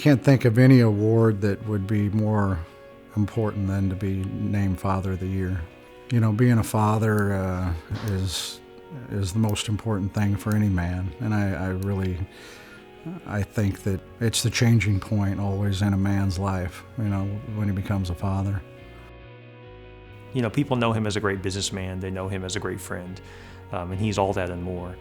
can't think of any award that would be more important than to be named Father of the Year. Being a father is the most important thing for any man, and I think that it's the changing point always in a man's life, when he becomes a father. People know him as a great businessman, they know him as a great friend, and he's all that and more.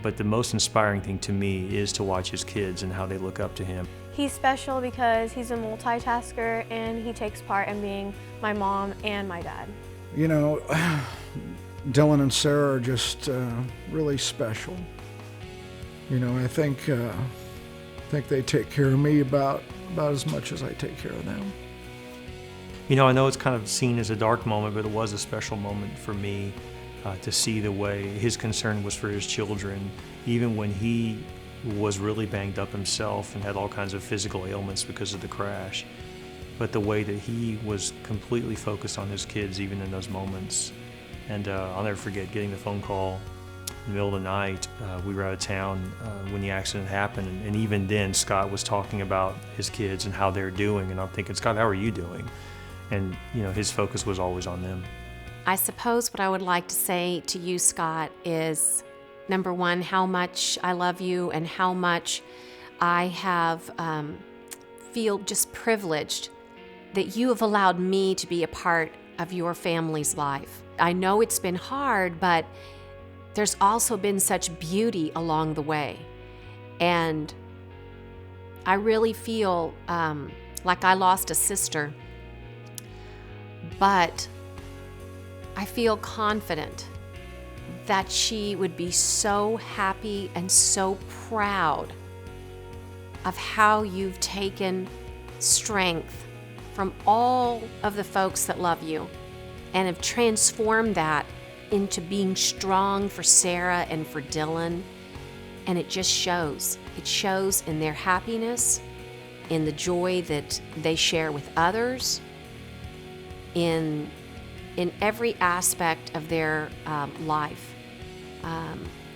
But the most inspiring thing to me is to watch his kids and how they look up to him. He's special because he's a multitasker and he takes part in being my mom and my dad. Dylan and Sarah are just really special. I think they take care of me about as much as I take care of them. I know it's kind of seen as a dark moment, but it was a special moment for me to see the way his concern was for his children, even when he was really banged up himself and had all kinds of physical ailments because of the crash. But the way that he was completely focused on his kids, even in those moments. And I'll never forget getting the phone call in the middle of the night. We were out of town when the accident happened, and even then Scott was talking about his kids and how they're doing, and I'm thinking, Scott, how are you doing? And his focus was always on them. I suppose what I would like to say to you, Scott, is number one, how much I love you and how much I have feel just privileged that you have allowed me to be a part of your family's life. I know it's been hard, but there's also been such beauty along the way. And I really feel like I lost a sister, but I feel confident that she would be so happy and so proud of how you've taken strength from all of the folks that love you and have transformed that into being strong for Sarah and for Dylan. And it just shows. It shows in their happiness, in the joy that they share with others, in every aspect of their life,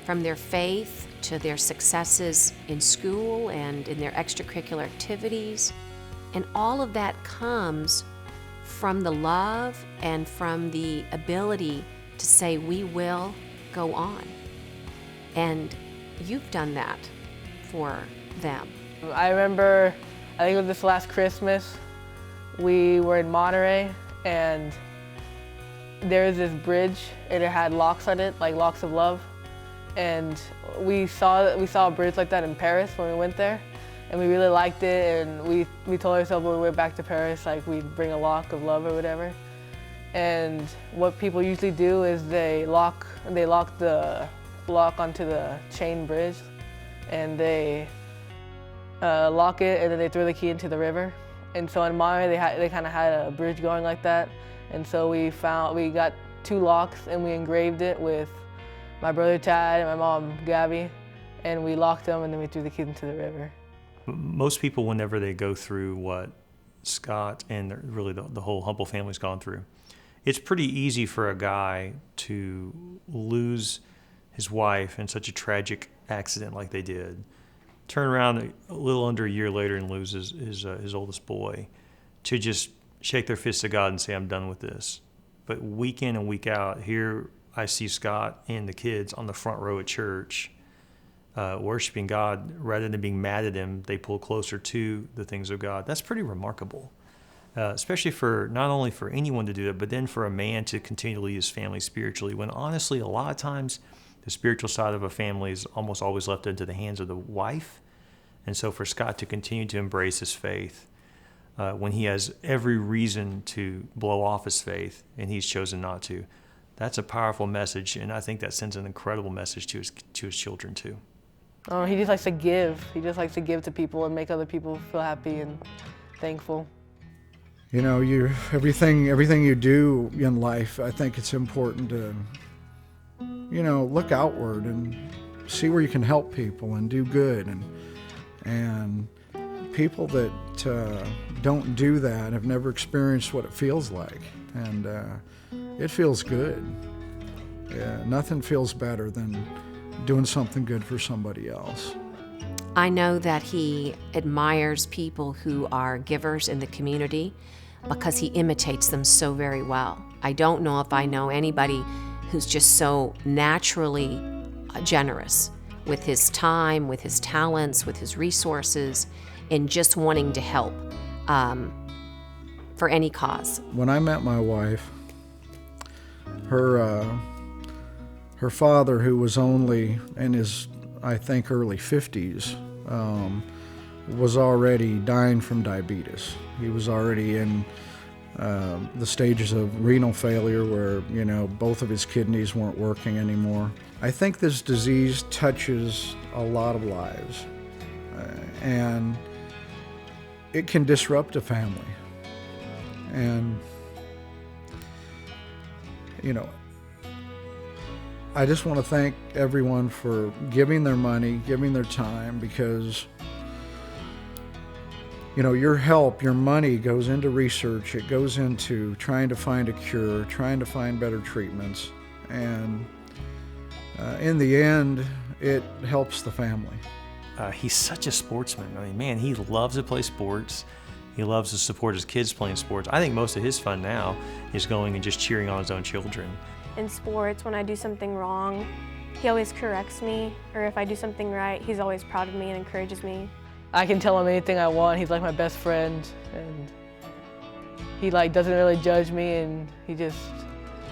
from their faith to their successes in school and in their extracurricular activities. And all of that comes from the love and from the ability to say, we will go on. And you've done that for them. I remember, I think it was this last Christmas, we were in Monterey, and there was this bridge, and it had locks on it, like locks of love. And we saw a bridge like that in Paris when we went there, and we really liked it. And we told ourselves when we went back to Paris, like we'd bring a lock of love or whatever. And what people usually do is they lock the lock onto the chain bridge, and they lock it, and then they throw the key into the river. And so in Monterey, they kind of had a bridge going like that. And so we got 2 locks, and we engraved it with my brother Tad and my mom Gabby, and we locked them, and then we threw the keys into the river. Most people, whenever they go through what Scott and really the whole Humpal family's gone through, it's pretty easy for a guy to lose his wife in such a tragic accident like they did, turn around a little under a year later and lose his oldest boy, to just shake their fists at God and say, I'm done with this. But week in and week out, here I see Scott and the kids on the front row at church, worshiping God. Rather than being mad at him, they pull closer to the things of God. That's pretty remarkable, especially for not only for anyone to do that, but then for a man to continue to lead his family spiritually, when honestly, a lot of times, the spiritual side of a family is almost always left into the hands of the wife. And so for Scott to continue to embrace his faith, when he has every reason to blow off his faith and he's chosen not to, that's a powerful message, and I think that sends an incredible message to his children too. Oh, he just likes to give. He just likes to give to people and make other people feel happy and thankful. Everything you do in life, I think it's important to, look outward and see where you can help people and do good. And people that don't do that have never experienced what it feels like. And it feels good. Yeah, nothing feels better than doing something good for somebody else. I know that he admires people who are givers in the community because he imitates them so very well. I don't know if I know anybody who's just so naturally generous with his time, with his talents, with his resources, and just wanting to help for any cause. When I met my wife, her father, who was only in his, I think, early 50s, was already dying from diabetes. He was already in the stages of renal failure where, both of his kidneys weren't working anymore. I think this disease touches a lot of lives, and it can disrupt a family. And, I just want to thank everyone for giving their money, giving their time, because your help, your money goes into research. It goes into trying to find a cure, trying to find better treatments. And in the end, it helps the family. He's such a sportsman. I mean, man, he loves to play sports. He loves to support his kids playing sports. I think most of his fun now is going and just cheering on his own children. In sports, when I do something wrong, he always corrects me, or if I do something right, he's always proud of me and encourages me. I can tell him anything I want. He's like my best friend, and he doesn't really judge me, and he just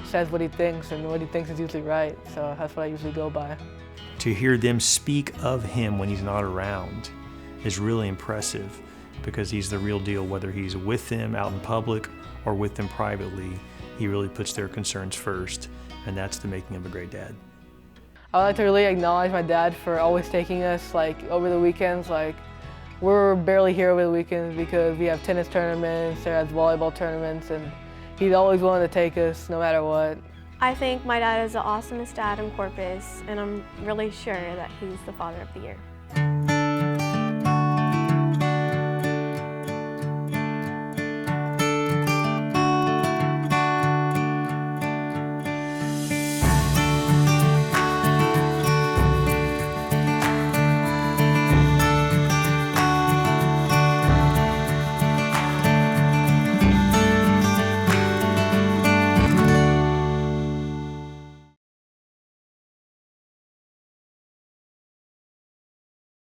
says what he thinks, and what he thinks is usually right. So that's what I usually go by. To hear them speak of him when he's not around is really impressive, because he's the real deal. Whether he's with them out in public or with them privately, he really puts their concerns first, and that's the making of a great dad. I would like to really acknowledge my dad for always taking us over the weekends. We're barely here over the weekends because we have tennis tournaments, there has volleyball tournaments, and he's always willing to take us no matter what. I think my dad is the awesomest dad in Corpus, and I'm really sure that he's the Father of the Year.